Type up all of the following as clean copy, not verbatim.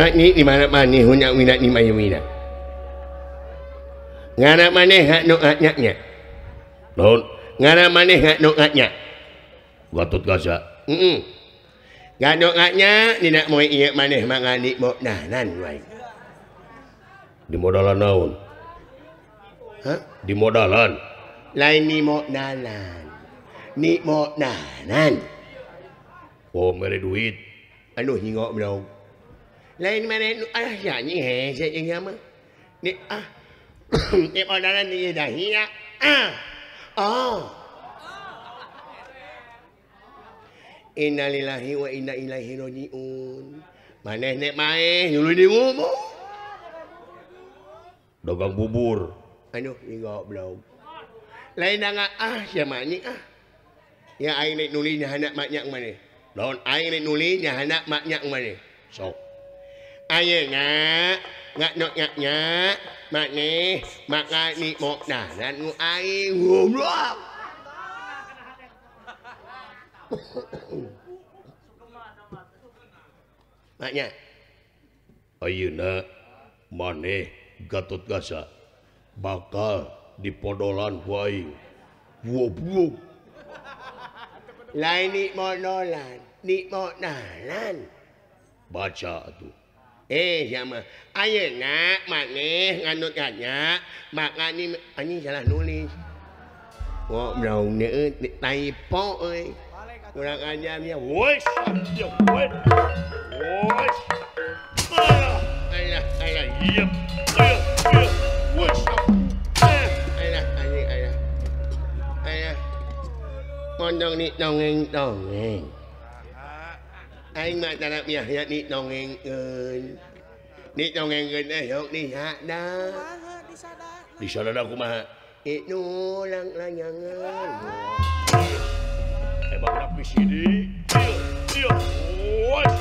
makni di mana maneh hunyak wina ni mayumina ngana maneh hak nu nganya non ngana maneh hak nu nganya Gatot Kaca ngano nganya ni nak moy ieu maneh mangani modalan wae di modalan naon hah di modalan lain ni modalan oh mere duit anu hingo bro lain mana ya ni he saya yang mah ni ni modalan ni dah ya innalillahi wa inna ilaihi rajiun maneh nek mae nyuluy di ngomong dagang bubur anu hingo bro lain nga siapa ni ya aing nek nuli nya anak maknya maneh daun aing nek nuli nya anak maknya maneh sok ayeuna ngak nya maneh makani modalan nu aing goblok maknya ayeuna maneh Gatot Kaca bakal dipodolan ku aing goblok lain ni modalan baca atuh sama ayeuna maneh nganut nya makani anjing salah nulis ngobrol neueut typo euy kurang ajar ya wes ya wes alah iya wes alah mondong ni dongeng aing mah tarap ya ni dongengkeun yok di sada di sada kumaha itu lanyangan emang nak bisidi iya wes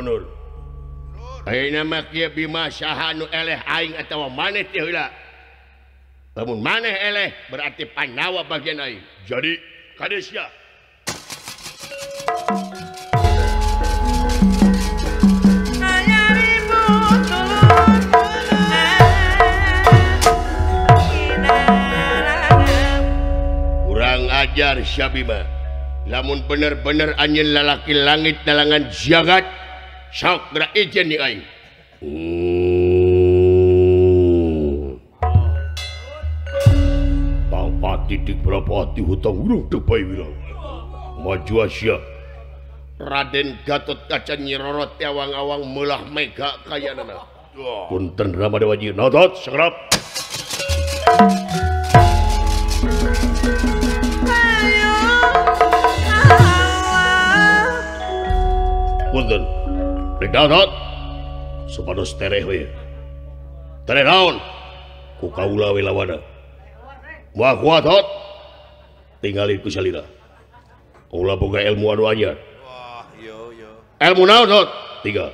munur ayeuna mah kieu Bima saha nu eleh aing atawa maneh teh heula lamun maneh eleh berarti Pandawa bagian aing jadi kades ya kurang ajar Syabima lamun bener-bener anjeun lalaki langit dalangan jagat sok gerak ijen ni aing Pangpati dik berapati hutang urung tepai wilang maju Asia Raden Gatot Kaca nyirorot awang-awang melah mega kayanana punten Ramadewaji notot segerap punten Rek Gatot supados tereh we tereh naon ku kaula we lawana moal kuat hot tinggalin ku salira kaula boga ilmu anu anyar wah yo ilmu naon hot tiga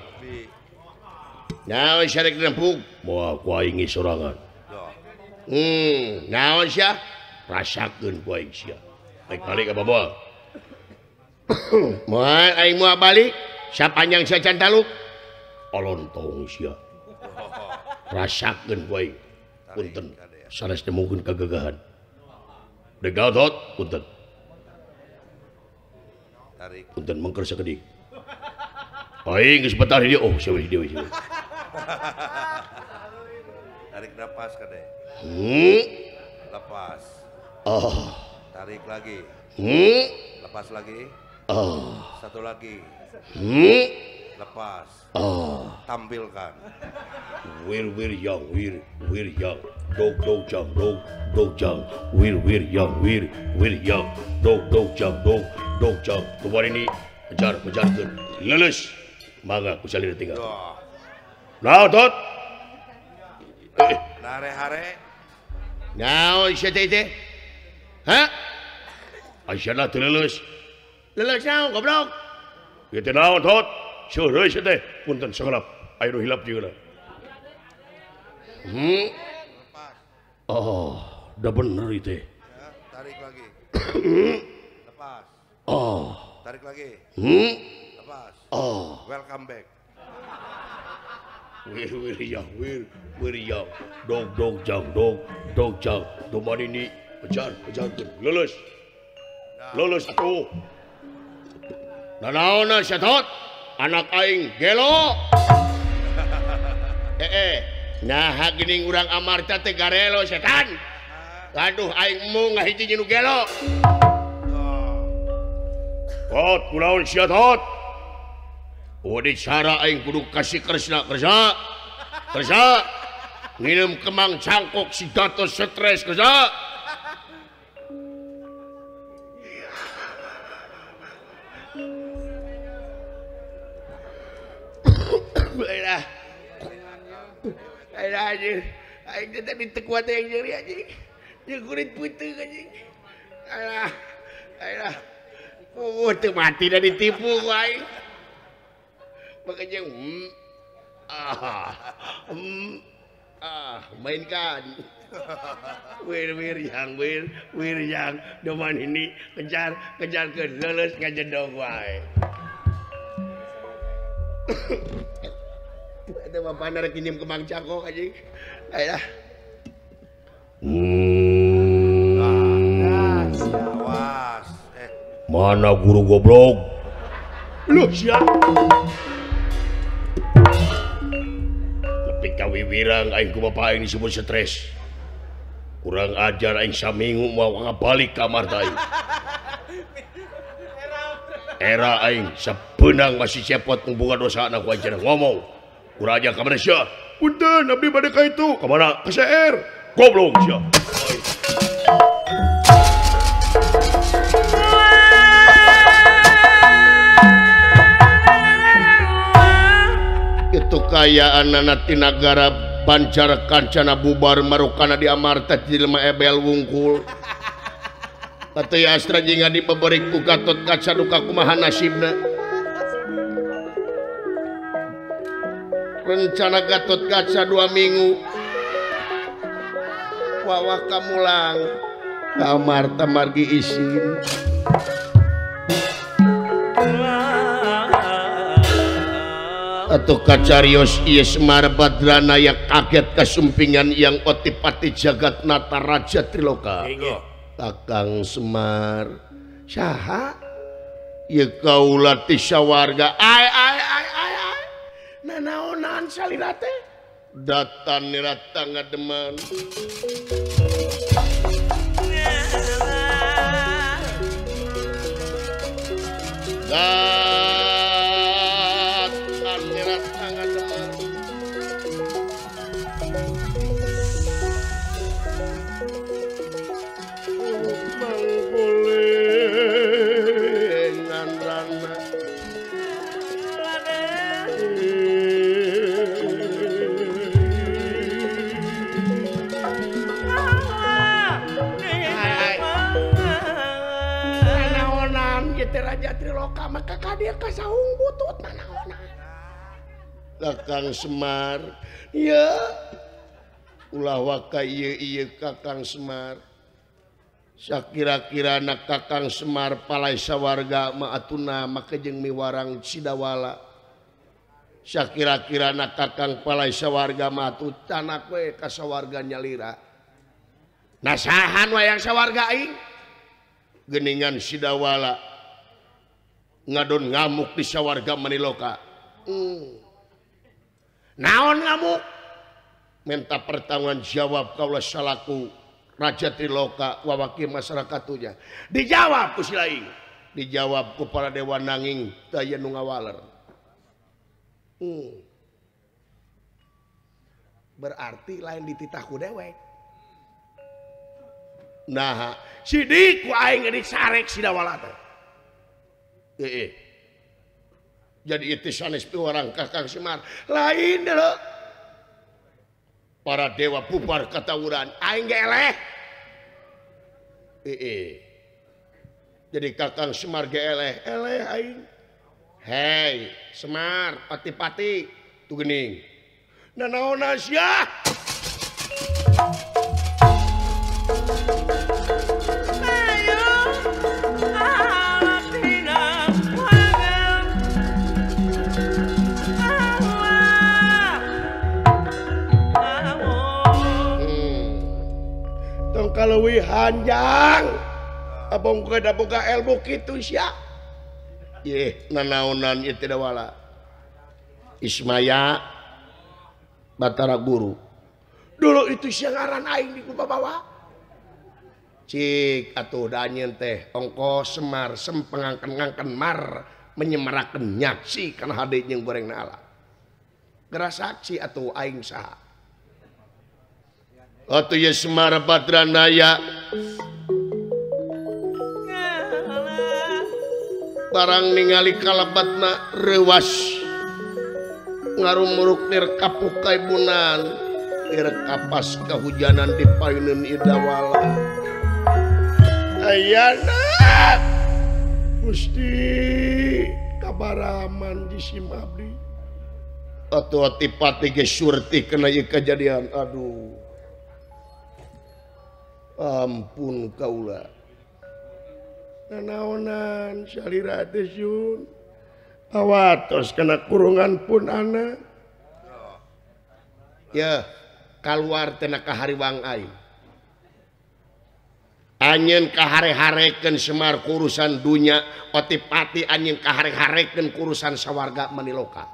naon syarek rempuk moal ku aing sorangan naon sia rasakeun ku aing sia baik balik apa moal moal aing moal balik sapanjang sacan taluk olontong sia rasakeun wae punten sanes mungkin kegagahan Rek Gatot punten tarik punten mengker sakedik aing geus betah di dieu oh sia we dieu tarik napas kade lepas tarik lagi lepas lagi satu lagi lepas tampilkan wir yang dog jang wir yang dog jang kemarin ini menjarkeun leles mangga ku salira tinggal nah tot hare naon sia teh ha Aisyana teu leuleus. Leuleus naon goblok? Ieu teh naon tot? Seueur deui sia teh. Punten sagelap. Aya nu hilap jeung Oh, udah bener itu. Ya, tarik lagi. Lepas. Oh. Tarik lagi. Lepas. Oh. Welcome back. Wir ya. Dog jang. Doman ini kejar. Lulus. Atuh. Nanaona sia tot? Anak aing gelo. Nah geuning urang Amarta teh garelo setan. Aduh aing mung ngahiji nu gelo. Tot kunaon sia tot? Odi cara aing kudu kasih kerja. Nginum kemang cangkok si Gatot stres kerja. Alah anjing. Aing teh tadi teu kuat yang nyeri anjing. Jeung kulit putih anjing. Alah. Teu mati dah ditipu ku aing. Makanya mainkan. Wir yang doman ini kejar ke lulus ngajedog wae. Ada bapana rek nginjem kemang cangkok anjing. Ayolah. Awas. Mana guru goblok? Lu sia. Tapi kawiwirang aing ku bapak aing disebut stres. Kurang ajar aing saminggu mau ngabalik kamar teh. Era aing sapeunang masih cepot ngboga dosa anak wajar ngomong. Kurang ajar ka mana sia? Punten abdi bade ka itu. Ka mana? Ka CR. Goblok sia. Itu kayaan anak di negara Banjar kancana bubar marukana di Amarta jelema ebel wungkul. Kata ya astra jingga dibeberik ku Gatot Kaca duka kumaha nasibna. Rencana Gatot Kaca 2 minggu wawah kamulang ka Amarta margi isin. Atau kacarios ieu Semar Badrana yang kaget kasumpingan yang otipati jagat nata raja Triloka. Kakang Semar saha ieu kaula ti sawarga ai nanaonan salira teh datan nirata ngademan Raja Triloka maka kadia kasaung butut nanaonan. Kakang Semar ya ulah waka ieu Kakang Semar sakira-kira na Kakang Semar palai sawarga maatuna make jeung miwarang Sidawala sakira-kira na Kakang palai sawarga maatu tanak we ka sawarga nyalira nasahan wayang sawarga aing geuningan Sidawala ngadon ngamuk di sawarga Maniloka. Naon ngamuk? Minta pertanggungan jawab kaula salaku Raja Triloka wawaki masyarakatunya. Dijawab ku si laing. Dijawab ku para dewa nanging daya nu ngawaler. Berarti lain dititah ku dewek. Nah, sidik ku aing disarek Sidawala teh. Jadi itu sanes orang Kakang Semar lain dulu para dewa bubar katawuran aing geleh Jadi Kakang Semar ge eleh aing. Hei, Semar, pati-pati tuh geuning. Nanaonan sia? Tong kaleuwih hanjang. Abong boga ilmu kitu sia. Yeh, nanaonan ieu teh wala. Ismaya Batara Guru. Dulu itu sia ngaran aing di kubabawa. Cik atuh danyeun teh ongkos Semar sempengangken-ngangken mar menyemarakeun nyaksi kana hade jeung goreng ala. Geura saksi atuh aing saha. Atuh ye Semar Badranaya barang ningali kalabatna reuwas ngarumuruk lir kapuk kaibunan lir kapas kahujanan di payuneun idawala ayana Gusti kabaraman di simabdi atuh Adipati ge surti kena ieu kejadian aduh ampun kaula nanaonan salira teh Sun awatos kena kurungan pun ana ya kaluar tina kahariwang aing anjeun kahare-harekeun Semar kurusan dunya Adipati anjeun kahare-harekeun kurusan sawarga maniloka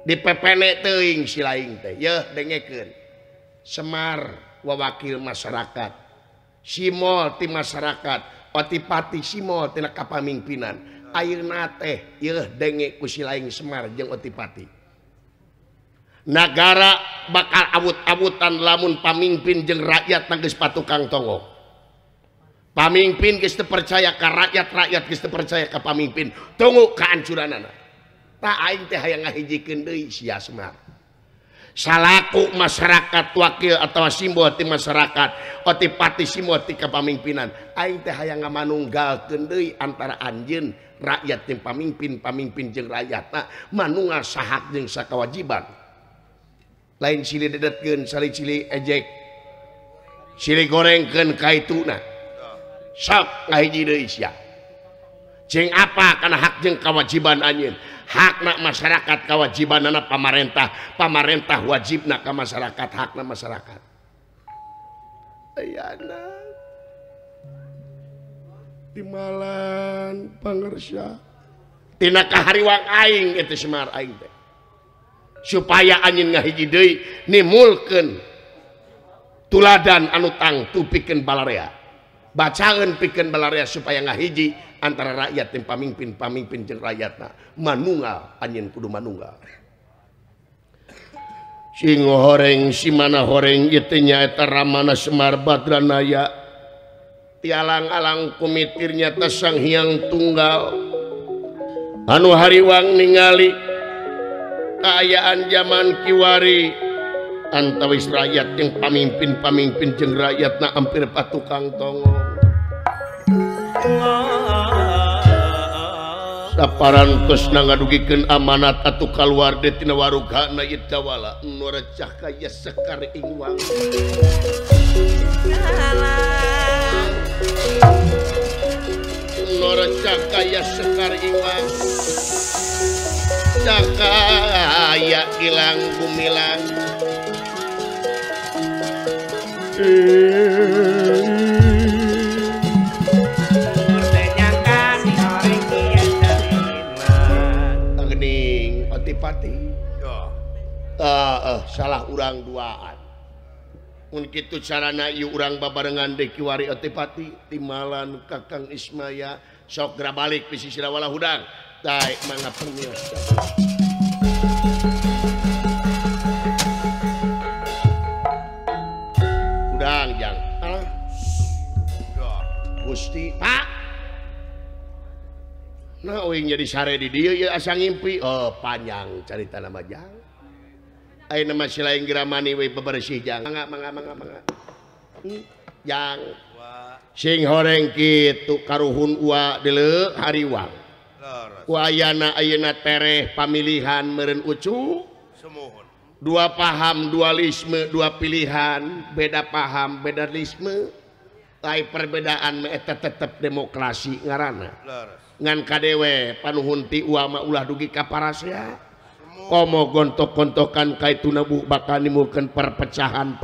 dipepene teuing si laing teh yeuh dengekeun Semar wawakil masyarakat simol ti masyarakat Adipati simol tina kapamingpinan ayeuna teh yeuh denge ku si laing Semar jeung Adipati nagara bakal abut-abutan lamun pamimpin jeung rakyat geus patukang tongo pamimpin geus teu percaya ka rakyat rakyat geus teu percaya ka pamimpin tunggu kahancuranana tah aing teh hayang ngahijikeun deui sia Semar salaku masyarakat wakil atau simbol ti masyarakat Adipati simbol ti kepamimpinan aing teh hayang ngamanunggalkeun deui antara anjeun rakyat jeung pamimpin jeung rakyatna manunggal sahak jeung sakawajiban lain silih dedetkeun silih ejek silih gorengkeun kaituna sok ngahiji deui sia jeung apa kana hak jeung kewajiban anjeun hakna masyarakat kewajibanana pamarentah wajibna ka masyarakat hakna masyarakat ayana timalan pangersya tina kahariwang aing eta Semar aing teh supaya anjeun ngahiji deui nimulkeun tuladan anu tangtu pikeun balarea bacaeun pikeun balarea supaya ngahiji antara rakyat dan pamimpin jeung rakyatna manunggal anjeun kudu manunggal sing horeng si mana horeng ieu teh nyaeta Ramana Semar Badranaya tialang-alang kumitirnya teh Sang Hyang Tunggal anu hariwang ningali kaayaan zaman kiwari antawis rakyat jeung pamimpin jeung rakyatna hampir patukang tongo saparantos ngadugikeun amanat atuh kaluarga tina warugana idawala nu recah kaya sekar ingwang nu recah kaya sekar ingwang cakaya ilang gumilang Adipati salah urang duaan mun kitu carana ieu urang babarengan deui kiwari Adipati timalan Kakang Ismaya sok geura balik bisi sirawala hudang daek mangga pengios hudang jang Gusti Pak nah uing jadi sare di dieu ieu asa ngimpi panjang carita nama jang ayeuna mah si lain geura mani we bebersih jang mangga yang Wa. sing horeng kitu karuhun ua deuleu hariwang Leres. wayana ayeuna tereh pamilihan meureun ucu Semuhun. dua paham dualisme dua pilihan beda paham beda lisme lain perbedaan eta tetep demokrasi ngaranna Leres. ngan kadewe panuhun ti uama ulah dugi ka parasya komo gontok-gontokan kaituna bu bakal nimbulkeun perpecahan